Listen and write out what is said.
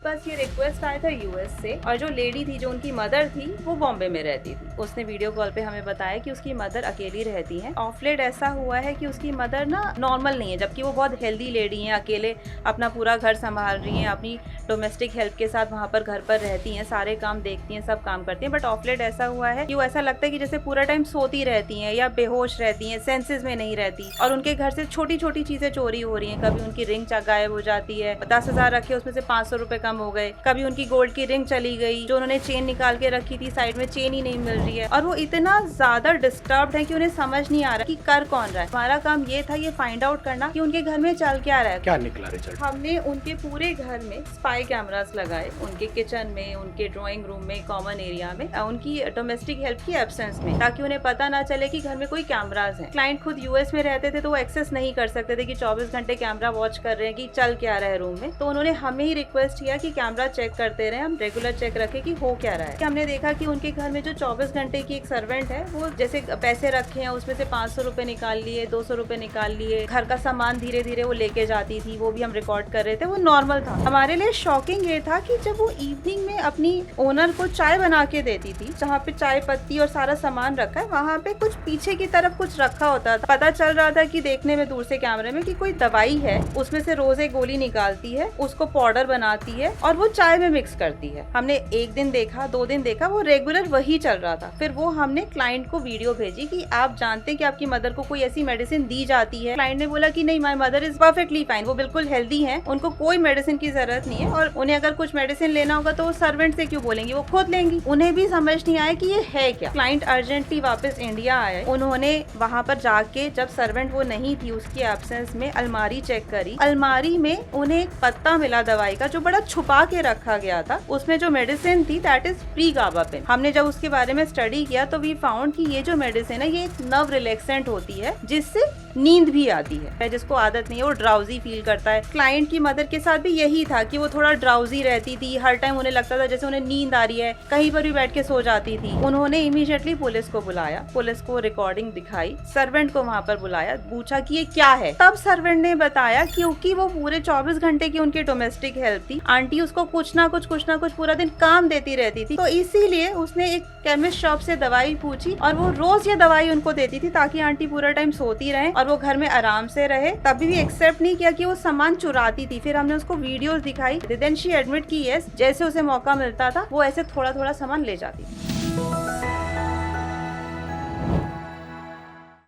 बस ये रिक्वेस्ट आया था यूएस से, और जो लेडी थी, जो उनकी मदर थी, वो बॉम्बे में रहती थी। उसने वीडियो कॉल पे हमें बताया कि उसकी मदर अकेली रहती है। ऑफ लेट ऐसा हुआ है कि उसकी मदर ना नॉर्मल नहीं है, जबकि वो बहुत हेल्दी लेडी है, अकेले अपना पूरा घर संभाल रही है, अपनी डोमेस्टिक हेल्प के साथ वहाँ पर घर पर रहती हैं, सारे काम देखती हैं, सब काम करती हैं। बट ऑफ लेट ऐसा हुआ है कि वो ऐसा लगता है कि जैसे पूरा टाइम सोती रहती हैं या बेहोश रहती हैं, सेंसेस में नहीं रहती, और उनके घर से छोटी छोटी चीजें चोरी हो रही हैं। कभी उनकी रिंग गायब हो जाती है, 10,000 रखे उसमें से 500 रुपए कम हो गए। कभी उनकी गोल्ड की रिंग चली गई, जो उन्होंने चेन निकाल के रखी थी, साइड में चेन ही नहीं मिल रही है, और वो इतना ज्यादा डिस्टर्ब्ड है कि उन्हें समझ नहीं आ रहा कि कर कौन रहा है। हमारा काम ये था ये फाइंड आउट करना कि उनके घर में चल क्या रहा है। क्या निकला रिजल्ट? हमने उनके पूरे घर में स्पाई कैमरास लगाए, उनके किचन में, उनके ड्राइंग रूम में, कॉमन एरिया में, उनकी डोमेस्टिक हेल्प की एब्सेंस में, ताकि उन्हें पता ना चले कि घर में कोई कैमरास है। क्लाइंट खुद यूएस में रहते थे तो वो एक्सेस नहीं कर सकते थे कि 24 घंटे कैमरा वॉच कर रहे हैं कि चल क्या रहा है रूम में। तो उन्होंने हमें ही रिक्वेस्ट किया कि कैमरा चेक करते रहे, हम रेगुलर चेक रखें कि हो क्या रहा है। कि हमने देखा कि उनके घर में जो 24 घंटे की एक सर्वेंट है, वो जैसे पैसे रखे हैं उसमें से 500 रुपए निकाल लिए, 200 रुपए निकाल लिए, घर का सामान धीरे धीरे वो लेके जाती थी, वो भी हम रिकॉर्ड कर रहे थे, वो नॉर्मल था। हमारे लिए शॉकिंग ये था कि जब वो इवनिंग में अपनी ओनर को चाय बना के देती थी, जहाँ पे चाय पत्ती और सारा सामान रखा है, वहाँ पे कुछ पीछे की तरफ कुछ रखा होता था। पता चल रहा था कि देखने में दूर से कैमरे में कि कोई दवाई है, उसमें से रोज एक गोली निकालती है, उसको पाउडर बनाती है और वो चाय में मिक्स करती है। हमने एक दिन देखा, 2 दिन देखा, वो रेगुलर वही चल रहा था। फिर वो हमने क्लाइंट को वीडियो भेजी कि आप जानते हैं कि आपकी मदर को कोई ऐसी मेडिसिन दी जाती है। क्लाइंट ने बोला कि नहीं, my mother is perfectly fine, वो बिल्कुल हेल्दी है, उनको कोई मेडिसिन की जरूरत नहीं है, और उन्हें अगर कुछ मेडिसिन लेना होगा तो वो सर्वेंट से क्यों बोलेंगी, वो खुद लेंगी। उन्हें भी समझ नहीं आया कि ये है क्या। क्लाइंट अर्जेंटली वापस इंडिया आए, उन्होंने वहाँ पर जाके, जब सर्वेंट वो नहीं थी, उसकी एब्सेंस में अलमारी चेक करी। अलमारी में उन्हें एक पत्ता मिला दवाई का, जो बड़ा छुपा के रखा गया था। उसमें जो मेडिसिन थी दैट इज प्रीगाबापेन। हमने जब उसके बारे में स्टडी किया तो वी फाउंड कि ये जो मेडिसिन है ये एक नर्व रिलैक्सेंट होती है, जिससे नींद भी आती है। जिसको आदत नहीं है वो ड्राउजी फील करता है। क्लाइंट की मदर के साथ भी यही था कि वो थोड़ा ड्राउजी रहती थी, हर टाइम उन्हें लगता था जैसे उन्हें नींद आ रही है, कहीं पर भी बैठ के सो जाती थी। उन्होंने इमीडिएटली पुलिस को बुलाया, पुलिस को रिकॉर्डिंग दिखाई, सर्वेंट को वहाँ पर बुलाया, पूछा कि ये क्या है। तब सर्वेंट ने बताया क्योंकि वो पूरे 24 घंटे की उनकी डोमेस्टिक हेल्प थी, आंटी उसको कुछ ना कुछ पूरा दिन काम देती रहती थी, तो इसीलिए उसने एक केमिस्ट शॉप से दवाई पूछी और वो रोज ये दवाई उनको देती थी ताकि आंटी पूरा टाइम सोती रहे और वो घर में आराम से रहे। तभी भी एक्सेप्ट नहीं किया कि वो सामान चुराती थी। फिर हमने उसको वीडियोस दिखाई, देन शी एडमिट की यस, जैसे उसे मौका मिलता था वो ऐसे थोड़ा थोड़ा सामान ले जाती थी।